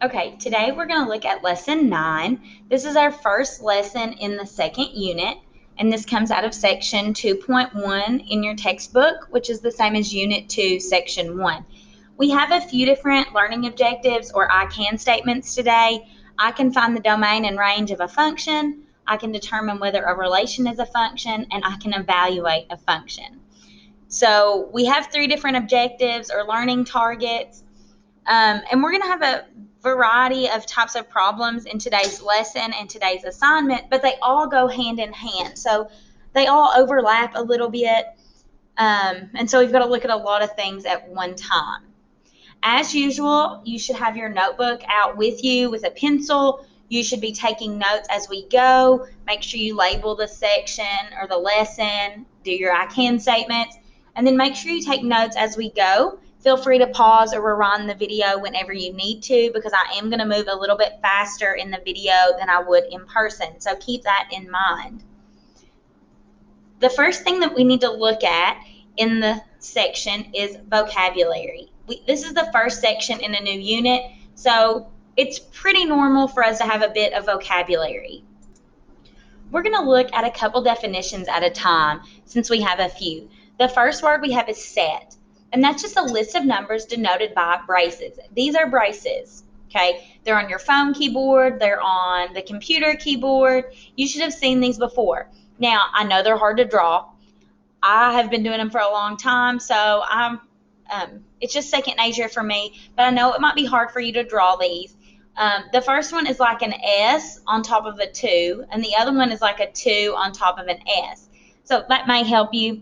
Okay, today we're going to look at lesson 9. This is our first lesson in the second unit, and this comes out of section 2.1 in your textbook, which is the same as unit 2, section 1. We have a few different learning objectives or I can statements today. I can find the domain and range of a function, I can determine whether a relation is a function, and I can evaluate a function. So we have 3 different objectives or learning targets. And we're going to have a variety of types of problems in today's lesson and today's assignment, but they all go hand in hand. So they all overlap a little bit. And so we've got to look at a lot of things at one time. As usual, you should have your notebook out with you with a pencil. You should be taking notes as we go. Make sure you label the section or the lesson, do your I can statements, and then make sure you take notes as we go. Feel free to pause or rewind the video whenever you need to, because I am going to move a little bit faster in the video than I would in person. So keep that in mind. The first thing that we need to look at in the section is vocabulary. This is the first section in a new unit, so it's pretty normal for us to have a bit of vocabulary. We're going to look at a couple definitions at a time since we have a few. The first word we have is set, and that's just a list of numbers denoted by braces. These are braces, okay? They're on your phone keyboard, they're on the computer keyboard. You should have seen these before. Now, I know they're hard to draw. I have been doing them for a long time, so it's just second nature for me, but I know it might be hard for you to draw these. The first one is like an S on top of a 2, and the other one is like a 2 on top of an S. So that may help you.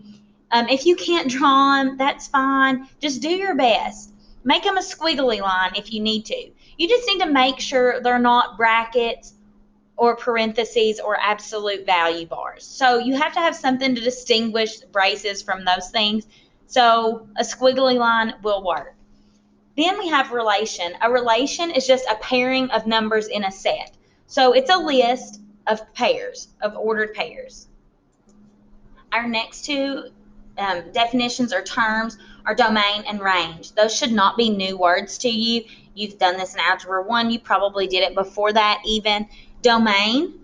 If you can't draw them, that's fine. Just do your best. Make them a squiggly line if you need to. You just need to make sure they're not brackets or parentheses or absolute value bars. So you have to have something to distinguish braces from those things. So a squiggly line will work. Then we have relation. A relation is just a pairing of numbers in a set. So it's a list of pairs, of ordered pairs. Our next two definitions or terms are domain and range. Those should not be new words to you. You've done this in Algebra 1. You probably did it before that even. Domain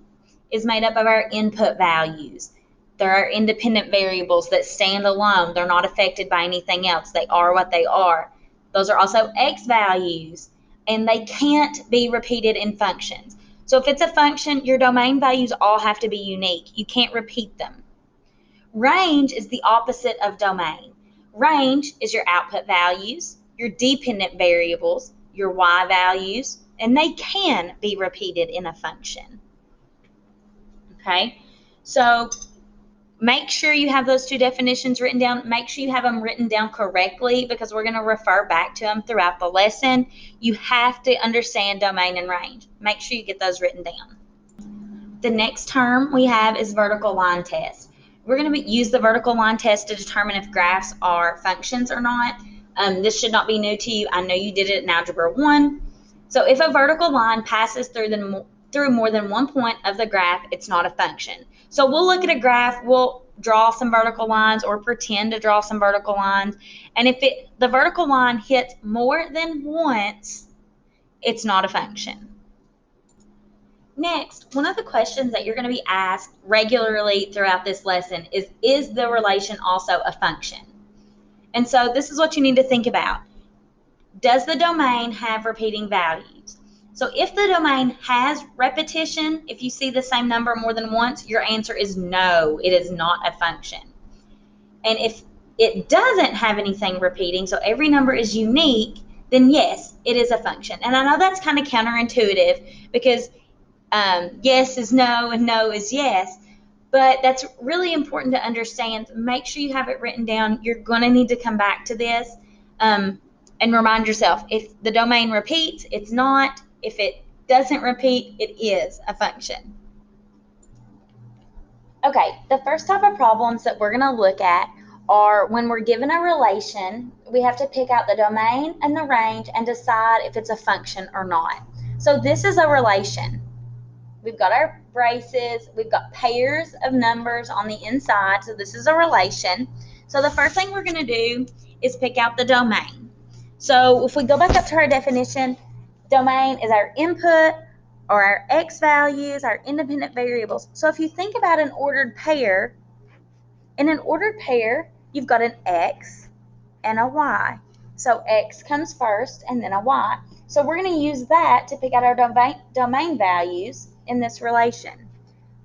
is made up of our input values. There are independent variables that stand alone. They're not affected by anything else. They are what they are. Those are also x values, and they can't be repeated in functions. So if it's a function, your domain values all have to be unique. You can't repeat them. Range is the opposite of domain. Range is your output values, your dependent variables, your y values, and they can be repeated in a function. Okay, so make sure you have those two definitions written down. Make sure you have them written down correctly, because we're going to refer back to them throughout the lesson. You have to understand domain and range. Make sure you get those written down. The next term we have is vertical line test. We're going to use the vertical line test to determine if graphs are functions or not. This should not be new to you. I know you did it in Algebra 1. So if a vertical line passes through more than one point of the graph, it's not a function. So we'll look at a graph, we'll draw some vertical lines or pretend to draw some vertical lines, and if the vertical line hits more than once, it's not a function. Next, one of the questions that you're going to be asked regularly throughout this lesson is the relation also a function? And so this is what you need to think about. Does the domain have repeating values? So if the domain has repetition, if you see the same number more than once, your answer is no, it is not a function. And if it doesn't have anything repeating, so every number is unique, then yes, it is a function. And I know that's kind of counterintuitive, because yes is no and no is yes, but that's really important to understand. Make sure you have it written down. You're going to need to come back to this and remind yourself, if the domain repeats, it's not. If it doesn't repeat, it is a function. Okay, the first type of problems that we're going to look at are when we're given a relation, we have to pick out the domain and the range and decide if it's a function or not. So this is a relation. We've got our braces, we've got pairs of numbers on the inside, so this is a relation. So the first thing we're going to do is pick out the domain. So if we go back up to our definition, domain is our input or our x values, our independent variables. So if you think about an ordered pair, in an ordered pair, you've got an x and a y. So x comes first and then a y. So we're going to use that to pick out our domain values in this relation.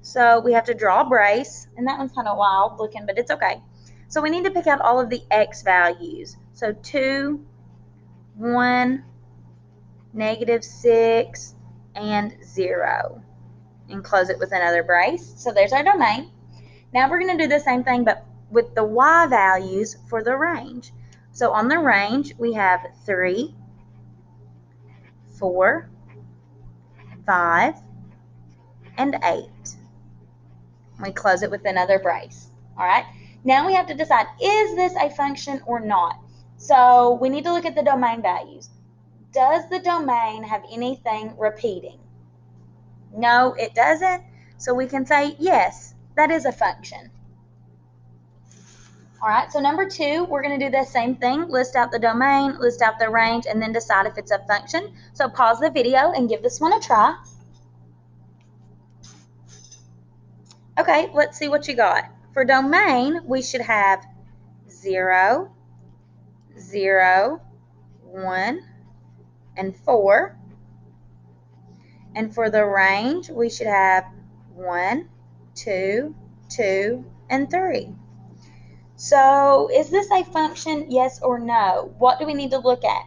So we have to draw a brace, and that one's kind of wild looking, but it's okay. So we need to pick out all of the x values. So 2, 1, -6, and 0. And close it with another brace. So there's our domain. Now we're going to do the same thing, but with the y values for the range. So on the range, we have 3, 4, 5, and 8. We close it with another brace. All right. Now we have to decide, is this a function or not? So we need to look at the domain values. Does the domain have anything repeating? No, it doesn't. So we can say, yes, that is a function. All right, so number 2, we're going to do the same thing. List out the domain, list out the range, and then decide if it's a function. So pause the video and give this one a try. Okay, let's see what you got. For domain, we should have 0, 0, 1, and 4. And for the range, we should have 1, 2, 2, and 3. So is this a function, yes or no? What do we need to look at?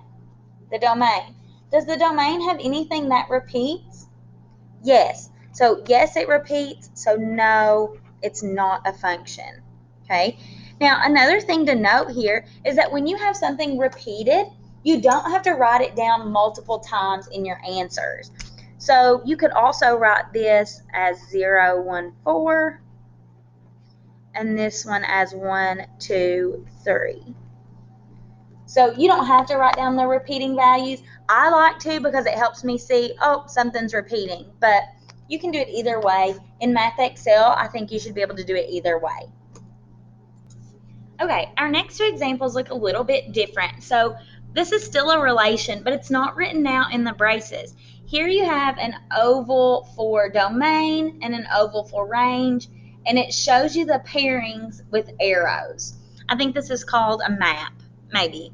The domain. Does the domain have anything that repeats? Yes. So yes, it repeats. So no, it's not a function. Okay. Now, another thing to note here is that when you have something repeated, you don't have to write it down multiple times in your answers. So you could also write this as 0, 1, 4, and this one as 1, 2, 3. So you don't have to write down the repeating values. I like to because it helps me see, oh, something's repeating. But you can do it either way. In MathXL, I think you should be able to do it either way. Okay, our next 2 examples look a little bit different. So this is still a relation, but it's not written out in the braces. Here you have an oval for domain and an oval for range, and it shows you the pairings with arrows. I think this is called a map, maybe.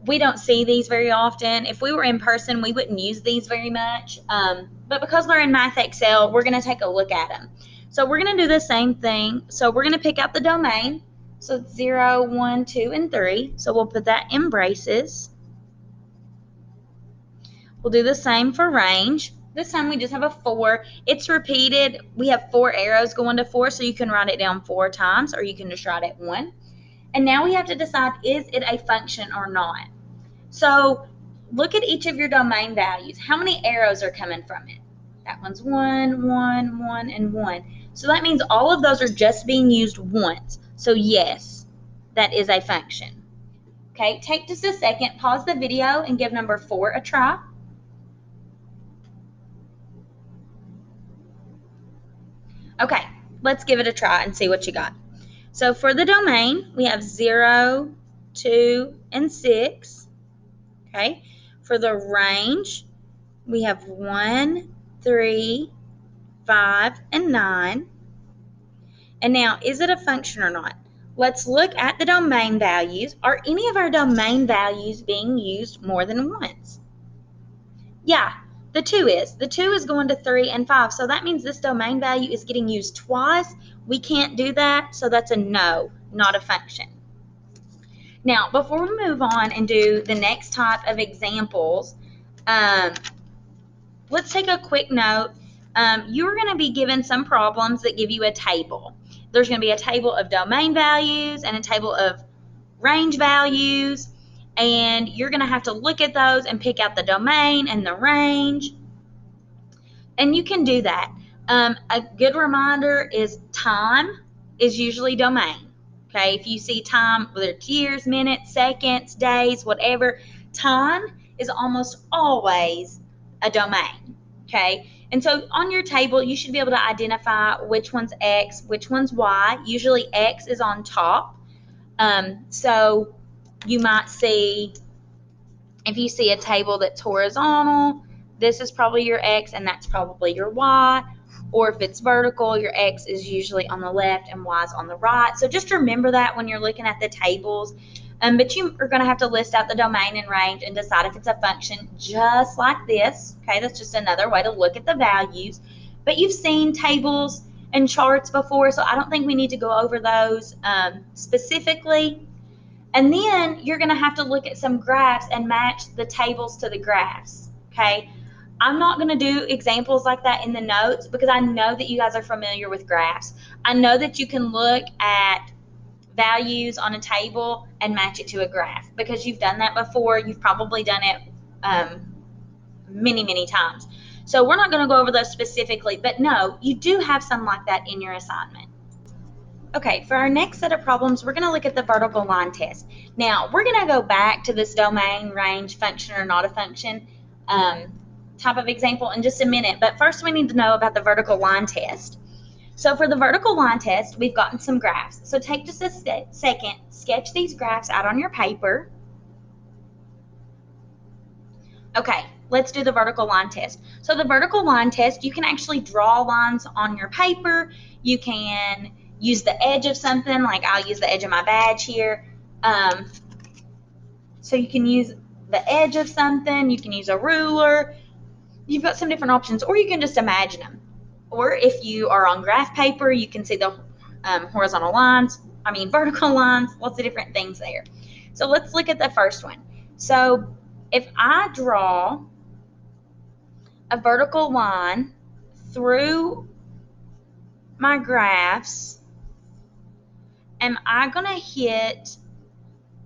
We don't see these very often. If we were in person, we wouldn't use these very much. But because we're in MathXL, we're going to take a look at them. So we're going to do the same thing. So we're going to pick out the domain. So 0, 1, 2, and 3. So we'll put that in braces. We'll do the same for range. This time we just have a 4. It's repeated. We have 4 arrows going to 4, so you can write it down 4 times, or you can just write it 1. And now we have to decide, is it a function or not? So look at each of your domain values. How many arrows are coming from it? That one's 1, 1, 1, and 1. So that means all of those are just being used once. So yes, that is a function. Okay, take just a second, pause the video, and give number 4 a try. Okay, let's give it a try and see what you got. So for the domain, we have 0, 2, and 6. Okay, for the range, we have 1, 3, 5, and 9. And now, is it a function or not? Let's look at the domain values. Are any of our domain values being used more than once? Yeah, the 2 is. The 2 is going to 3 and 5. So that means this domain value is getting used twice. We can't do that, so that's a no, not a function. Now, before we move on and do the next type of examples, let's take a quick note. You're going to be given some problems that give you a table. There's going to be a table of domain values and a table of range values, and you're going to have to look at those and pick out the domain and the range, and you can do that. A good reminder is time is usually domain. Okay, if you see time, whether it's years, minutes, seconds, days, whatever, time is almost always a domain. Okay, and so on your table, you should be able to identify which one's X, which one's Y. Usually X is on top. So you might see If you see a table that's horizontal, this is probably your X and that's probably your Y. Or if it's vertical, your X is usually on the left and Y is on the right. So just remember that when you're looking at the tables. But you are going to have to list out the domain and range and decide if it's a function just like this. Okay, that's just another way to look at the values. But you've seen tables and charts before, so I don't think we need to go over those specifically. And then you're going to have to look at some graphs and match the tables to the graphs. Okay, I'm not going to do examples like that in the notes because I know that you guys are familiar with graphs. I know that you can look at values on a table and match it to a graph because you've done that before. You've probably done it many times. So we're not going to go over those specifically, but no, you do have some like that in your assignment. Okay, for our next set of problems, we're going to look at the vertical line test. Now, we're going to go back to this domain, range, function, or not a function type of example in just a minute, but first we need to know about the vertical line test. So for the vertical line test, we've gotten some graphs. So take just a second, sketch these graphs out on your paper. Okay, let's do the vertical line test. So the vertical line test, you can actually draw lines on your paper. You can use the edge of something, like I'll use the edge of my badge here. So you can use the edge of something, you can use a ruler. You've got some different options, or you can just imagine them. Or if you are on graph paper, you can see the horizontal lines, vertical lines, lots of different things there. So let's look at the first one. So if I draw a vertical line through my graphs, am I going to hit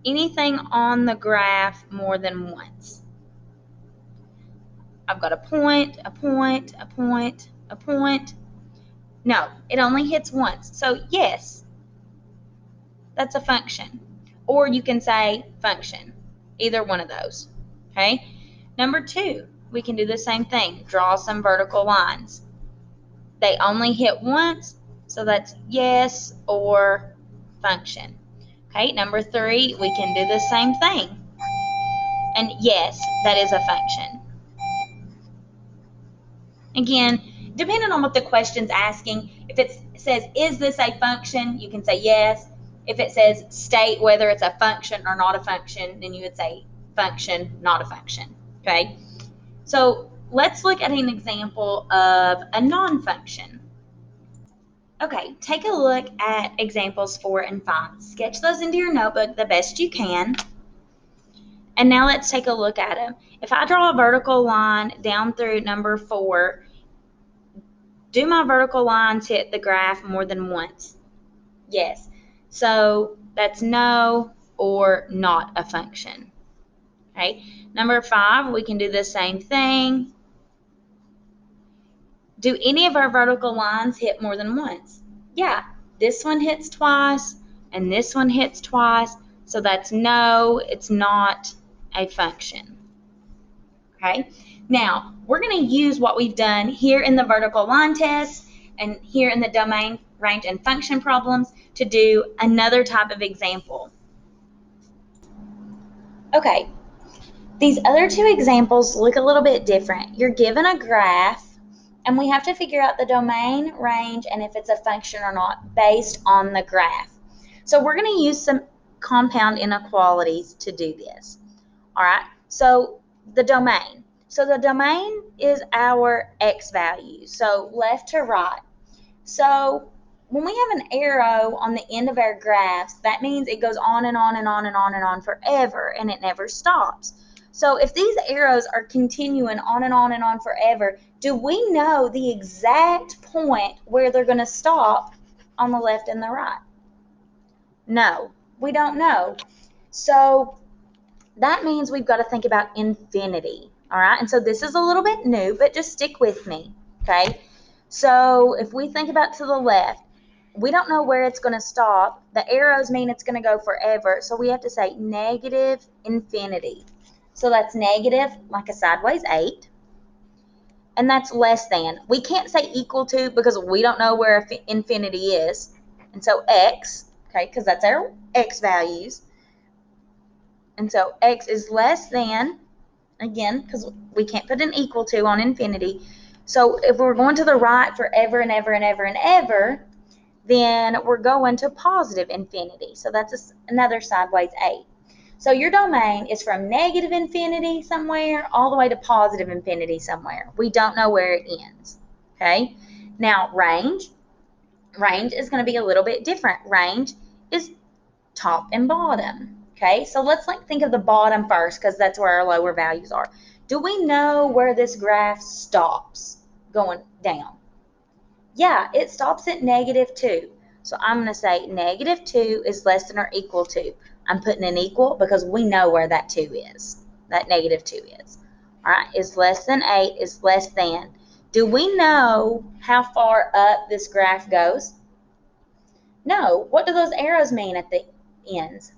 anything on the graph more than once? I've got a point, a point, a point, a point. No, it only hits once. So yes, that's a function. Or you can say function, either one of those. Okay. Number 2, we can do the same thing. Draw some vertical lines. They only hit once, so that's yes or function. Okay. Number 3, we can do the same thing. And yes, that is a function. Again, depending on what the question's asking, if it says, is this a function, you can say yes. If it says state whether it's a function or not a function, then you would say function, not a function. Okay? So let's look at an example of a non-function. Okay, take a look at examples 4 and 5. Sketch those into your notebook the best you can. And now let's take a look at them. If I draw a vertical line down through number 4, do my vertical lines hit the graph more than once? Yes. So that's no or not a function. Okay. Number 5, we can do the same thing. Do any of our vertical lines hit more than once? Yeah. This one hits twice and this one hits twice. So that's no, it's not a function. Okay. Now, we're going to use what we've done here in the vertical line test and here in the domain, range, and function problems to do another type of example. Okay, these other 2 examples look a little bit different. You're given a graph, and we have to figure out the domain, range, and if it's a function or not based on the graph. So we're going to use some compound inequalities to do this. All right, so the domain. So the domain is our x value, so left to right. So when we have an arrow on the end of our graphs, that means it goes on and on and on and on and on forever, and it never stops. So if these arrows are continuing on and on and on forever, do we know the exact point where they're going to stop on the left and the right? No, we don't know. So that means we've got to think about infinity, all right? And so this is a little bit new, but just stick with me, okay? So if we think about to the left, we don't know where it's going to stop. The arrows mean it's going to go forever, so we have to say negative infinity. So that's negative, like a sideways 8, and that's less than. We can't say equal to because we don't know where infinity is, and so x, okay, because that's our x values. And so x is less than again, because we can't put an equal to on infinity. So if we're going to the right forever and ever and ever and ever, then we're going to positive infinity. So that's another sideways 8. So your domain is from negative infinity somewhere all the way to positive infinity somewhere. We don't know where it ends. Okay? Now, range is going to be a little bit different. Range is top and bottom. Okay? So let's think of the bottom first, because that's where our lower values are. Do we know where this graph stops going down? Yeah, it stops at -2. So I'm going to say -2 is less than or equal to. I'm putting an equal because we know where that 2 is. That -2 is. All right, is less than 8 is less than. Do we know how far up this graph goes? No. What do those arrows mean at the ends?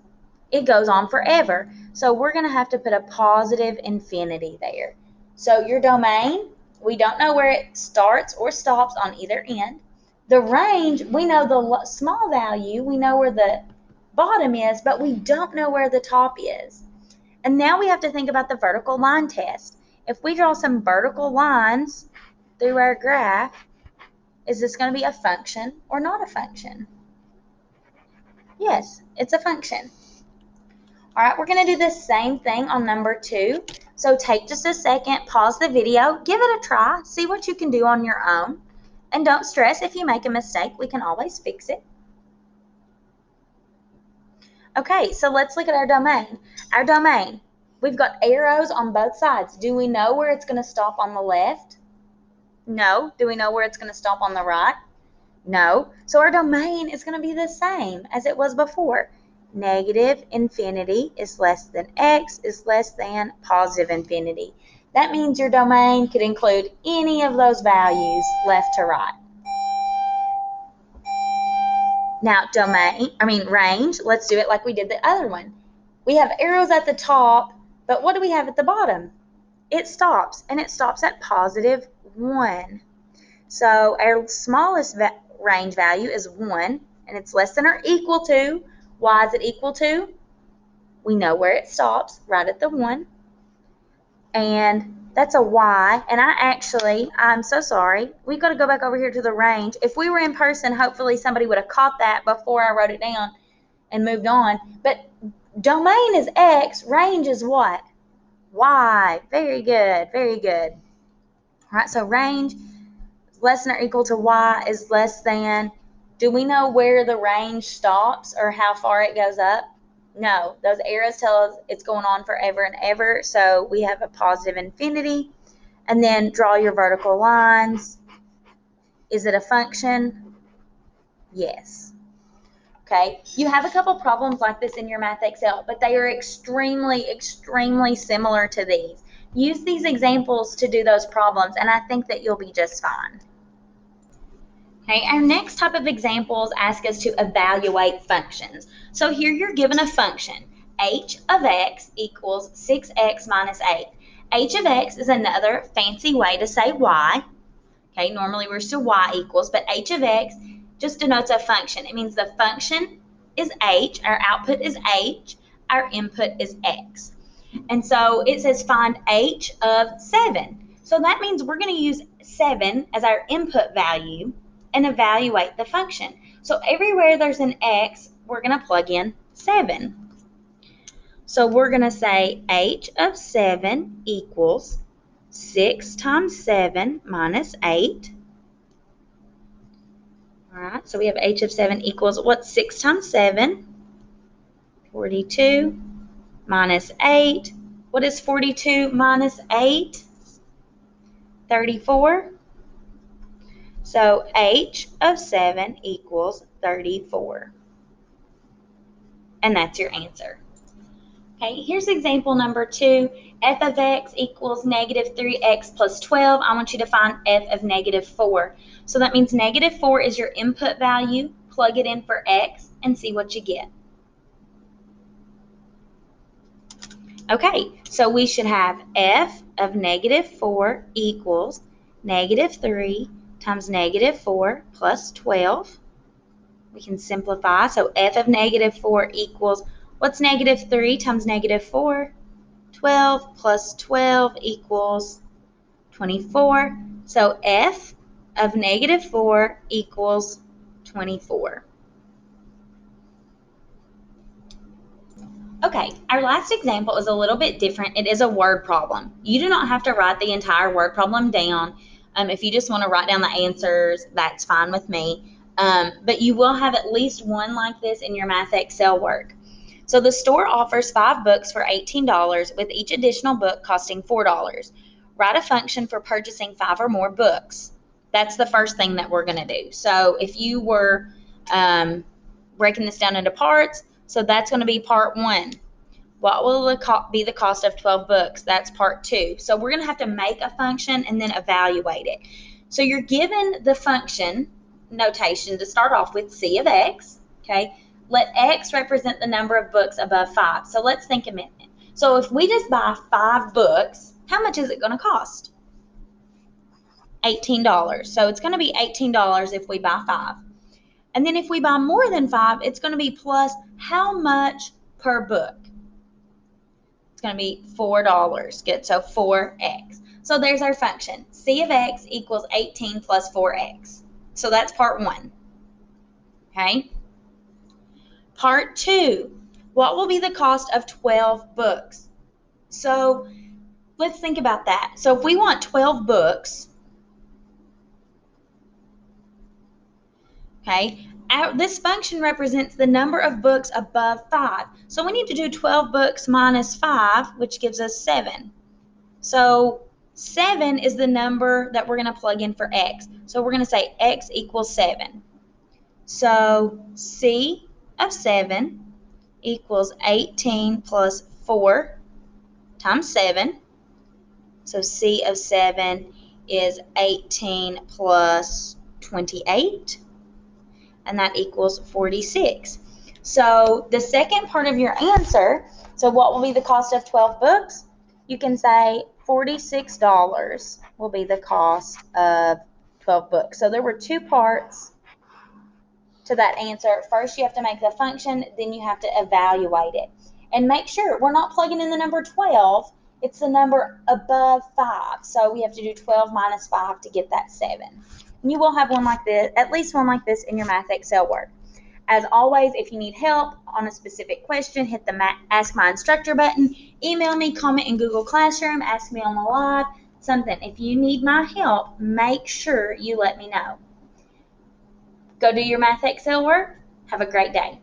It goes on forever. So we're going to have to put a positive infinity there. So your domain, we don't know where it starts or stops on either end. The range, we know the small value, we know where the bottom is, but we don't know where the top is. And now we have to think about the vertical line test. If we draw some vertical lines through our graph, is this going to be a function or not a function? Yes, it's a function. All right, we're going to do the same thing on number 2. So take just a second, pause the video, give it a try, see what you can do on your own. And don't stress if you make a mistake, we can always fix it. Okay, so let's look at our domain. Our domain, we've got arrows on both sides. Do we know where it's going to stop on the left? No. Do we know where it's going to stop on the right? No. So our domain is going to be the same as it was before. Negative infinity is less than x is less than positive infinity. That means your domain could include any of those values left to right. Now range, let's do it like we did the other one. We have arrows at the top, but what do we have at the bottom? It stops, and it stops at +1. So our smallest range value is 1, and it's less than or equal to. Why is it equal to? We know where it stops, right at the 1. And that's a Y. And I'm so sorry. We've got to go back over here to the range. If we were in person, hopefully somebody would have caught that before I wrote it down and moved on. But domain is X, range is what? Y. Very good, very good. All right, so range less than or equal to Y is less than. Do we know where the range stops or how far it goes up? No. Those arrows tell us it's going on forever and ever, so we have a positive infinity. And then draw your vertical lines. Is it a function? Yes. Okay, you have a couple problems like this in your Math Excel, but they are extremely, extremely similar to these. Use these examples to do those problems, and I think that you'll be just fine. Okay, our next type of examples ask us to evaluate functions. So here you're given a function, h of x equals 6x minus 8. H of x is another fancy way to say y. Okay, normally we're still y equals, but h of x just denotes a function. It means the function is h, our output is h, our input is x. And so it says find h of 7. So that means we're going to use 7 as our input value and evaluate the function. So everywhere there's an x, we're going to plug in 7. So we're going to say h of 7 equals 6 times 7 minus 8. All right, so we have h of 7 equals, what's 6 times 7? 42 minus 8. What is 42 minus 8? 34. So h of 7 equals 34. And that's your answer. Okay, here's example number 2. F of x equals negative 3x plus 12. I want you to find f of negative 4. So that means negative 4 is your input value. Plug it in for x and see what you get. Okay, so we should have f of negative 4 equals negative 3 times negative 4 plus 12. We can simplify. So f of negative 4 equals, what's negative 3 times negative 4? 12 plus 12 equals 24. So f of negative 4 equals 24. Okay, our last example is a little bit different. It is a word problem. You do not have to write the entire word problem down. If you just want to write down the answers, that's fine with me. But you will have at least one like this in your Math Excel work. So the store offers 5 books for $18, with each additional book costing $4. Write a function for purchasing 5 or more books. That's the first thing that we're going to do. So if you were breaking this down into parts, so that's going to be part 1. What will be the cost of 12 books? That's part 2. So we're going to have to make a function and then evaluate it. So you're given the function notation to start off with, c of x, okay? Let x represent the number of books above 5. So let's think a minute. So if we just buy 5 books, how much is it going to cost? $18. So it's going to be $18 if we buy 5. And then if we buy more than 5, it's going to be plus how much per book? It's going to be $4. Good, so 4x. So there's our function. C of x equals 18 plus 4x. So that's part 1. Okay? Part 2, what will be the cost of 12 books? So let's think about that. So if we want 12 books, okay, this function represents the number of books above 5. So we need to do 12 books minus 5, which gives us 7. So 7 is the number that we're going to plug in for x. So we're going to say x equals 7. So C of 7 equals 18 plus 4 times 7. So C of 7 is 18 plus 28. And that equals 46. So the second part of your answer, so what will be the cost of 12 books? You can say $46 will be the cost of 12 books. So there were 2 parts to that answer. First, you have to make the function, then you have to evaluate it. And make sure we're not plugging in the number 12, it's the number above 5. So we have to do 12 minus 5 to get that 7. And you will have one like this, at least one like this in your Math Excel work. As always, if you need help on a specific question, hit the Ask My Instructor button. Email me, comment in Google Classroom, ask me on the live, something. If you need my help, make sure you let me know. Go do your Math Excel work. Have a great day.